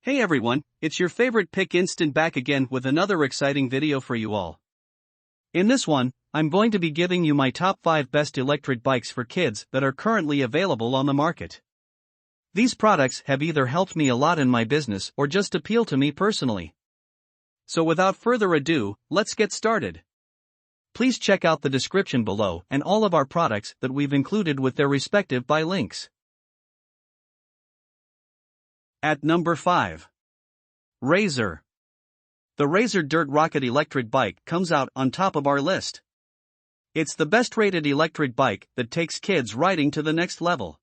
Hey everyone, it's your favorite Kickstand back again with another exciting video for you all. In this one, I'm going to be giving you my top 5 best electric bikes for kids that are currently available on the market. These products have either helped me a lot in my business or just appeal to me personally. So without further ado, let's get started. Please check out the description below and all of our products that we've included with their respective buy links. At number 5. Razor. The Razor Dirt Rocket electric bike comes out on top of our list. It's the best rated electric bike that takes kids riding to the next level.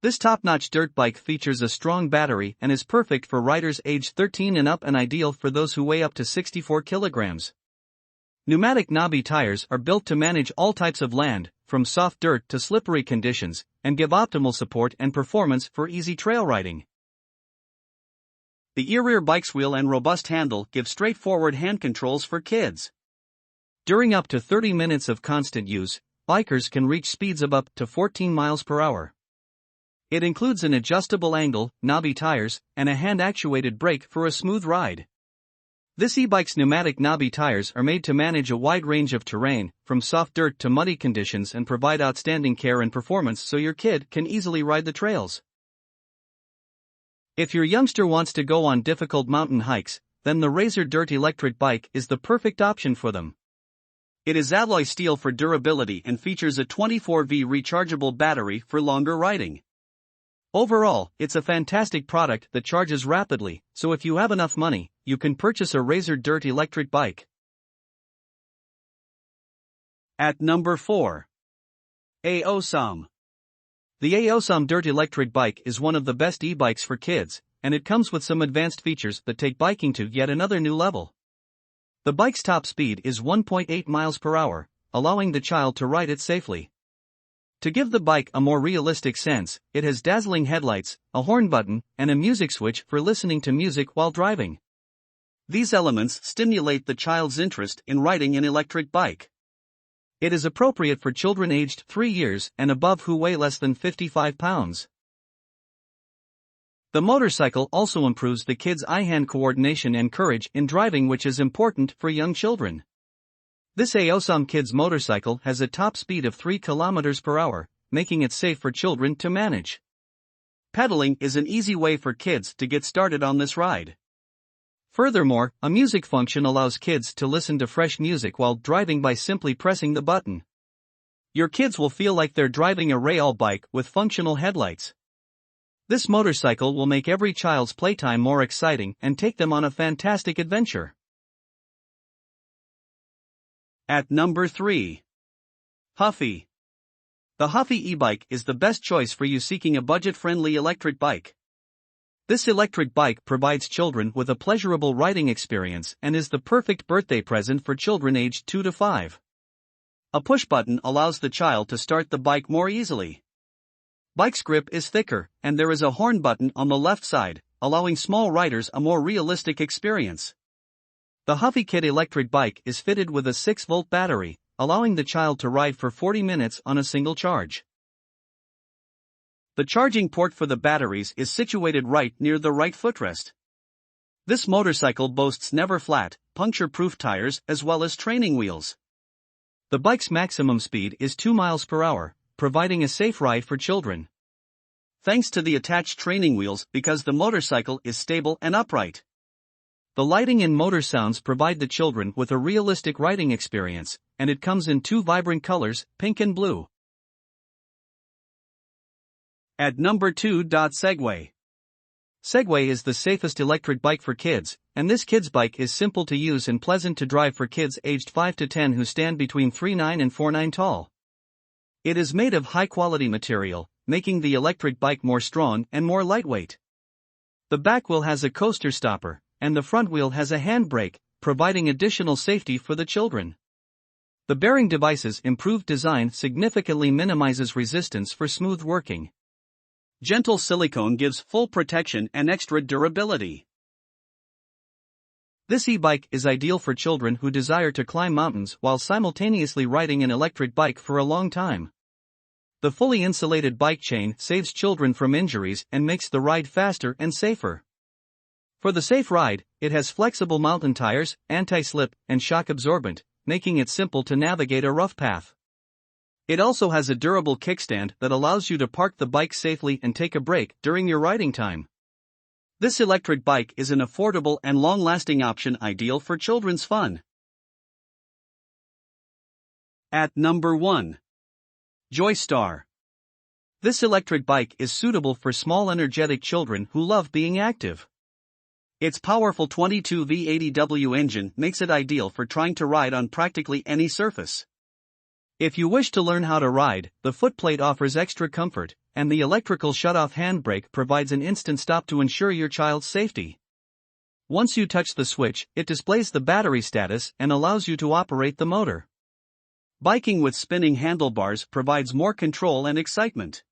This top-notch dirt bike features a strong battery and is perfect for riders aged 13 and up and ideal for those who weigh up to 64 kilograms. Pneumatic knobby tires are built to manage all types of land, from soft dirt to slippery conditions, and give optimal support and performance for easy trail riding. The rear bike's wheel and robust handle give straightforward hand controls for kids. During up to 30 minutes of constant use, bikers can reach speeds of up to 14 miles per hour. It includes an adjustable angle, knobby tires, and a hand-actuated brake for a smooth ride. This e-bike's pneumatic knobby tires are made to manage a wide range of terrain, from soft dirt to muddy conditions, and provide outstanding care and performance so your kid can easily ride the trails. If your youngster wants to go on difficult mountain hikes, then the Razor Dirt electric bike is the perfect option for them. It is alloy steel for durability and features a 24V rechargeable battery for longer riding. Overall, it's a fantastic product that charges rapidly, so if you have enough money, you can purchase a Razor Dirt electric bike. At number 4. Awesome. The Awesome Dirt electric bike is one of the best e-bikes for kids, and it comes with some advanced features that take biking to yet another new level. The bike's top speed is 1.8 miles per hour, allowing the child to ride it safely. To give the bike a more realistic sense, it has dazzling headlights, a horn button, and a music switch for listening to music while driving. These elements stimulate the child's interest in riding an electric bike. It is appropriate for children aged 3 years and above who weigh less than 55 pounds. The motorcycle also improves the kids' eye-hand coordination and courage in driving, which is important for young children. This Awesome Kids motorcycle has a top speed of 3 kilometers per hour, making it safe for children to manage. Pedaling is an easy way for kids to get started on this ride. Furthermore, a music function allows kids to listen to fresh music while driving by simply pressing the button. Your kids will feel like they're driving a rail bike with functional headlights. This motorcycle will make every child's playtime more exciting and take them on a fantastic adventure. At number 3. Huffy. The Huffy e-bike is the best choice for you seeking a budget-friendly electric bike. This electric bike provides children with a pleasurable riding experience and is the perfect birthday present for children aged 2 to 5. A push button allows the child to start the bike more easily. Bike's grip is thicker, and there is a horn button on the left side, allowing small riders a more realistic experience. The Huffy Kid electric bike is fitted with a 6-volt battery, allowing the child to ride for 40 minutes on a single charge. The charging port for the batteries is situated right near the right footrest. This motorcycle boasts never flat, puncture-proof tires as well as training wheels. The bike's maximum speed is 2 miles per hour, providing a safe ride for children. Thanks to the attached training wheels, because the motorcycle is stable and upright. The lighting and motor sounds provide the children with a realistic riding experience, and it comes in 2 vibrant colors, pink and blue. At number 2. Segway. Segway is the safest electric bike for kids, and this kids bike is simple to use and pleasant to drive for kids aged 5 to 10 who stand between 3'9" and 4'9" tall. It is made of high-quality material, making the electric bike more strong and more lightweight. The back wheel has a coaster stopper, and the front wheel has a handbrake, providing additional safety for the children. The bearing device's improved design significantly minimizes resistance for smooth working. Gentle silicone gives full protection and extra durability. This e-bike is ideal for children who desire to climb mountains while simultaneously riding an electric bike for a long time. The fully insulated bike chain saves children from injuries and makes the ride faster and safer. For the safe ride, it has flexible mountain tires, anti-slip, and shock absorbent, making it simple to navigate a rough path. It also has a durable kickstand that allows you to park the bike safely and take a break during your riding time. This electric bike is an affordable and long-lasting option ideal for children's fun. At number 1. Joystar. This electric bike is suitable for small energetic children who love being active. Its powerful 22 V80W engine makes it ideal for trying to ride on practically any surface. If you wish to learn how to ride, the footplate offers extra comfort, and the electrical shut-off handbrake provides an instant stop to ensure your child's safety. Once you touch the switch, it displays the battery status and allows you to operate the motor. Biking with spinning handlebars provides more control and excitement.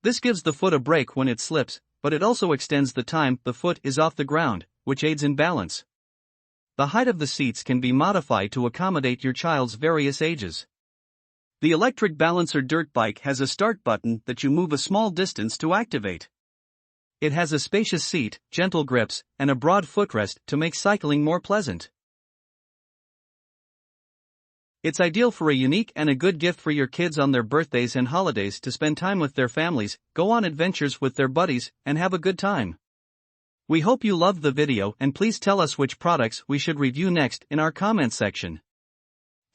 This gives the foot a break when it slips, but it also extends the time the foot is off the ground, which aids in balance. The height of the seats can be modified to accommodate your child's various ages. The electric balancer dirt bike has a start button that you move a small distance to activate. It has a spacious seat, gentle grips, and a broad footrest to make cycling more pleasant. It's ideal for a unique and a good gift for your kids on their birthdays and holidays to spend time with their families, go on adventures with their buddies, and have a good time. We hope you loved the video and please tell us which products we should review next in our comments section.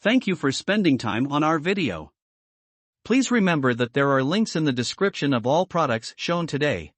Thank you for spending time on our video. Please remember that there are links in the description of all products shown today.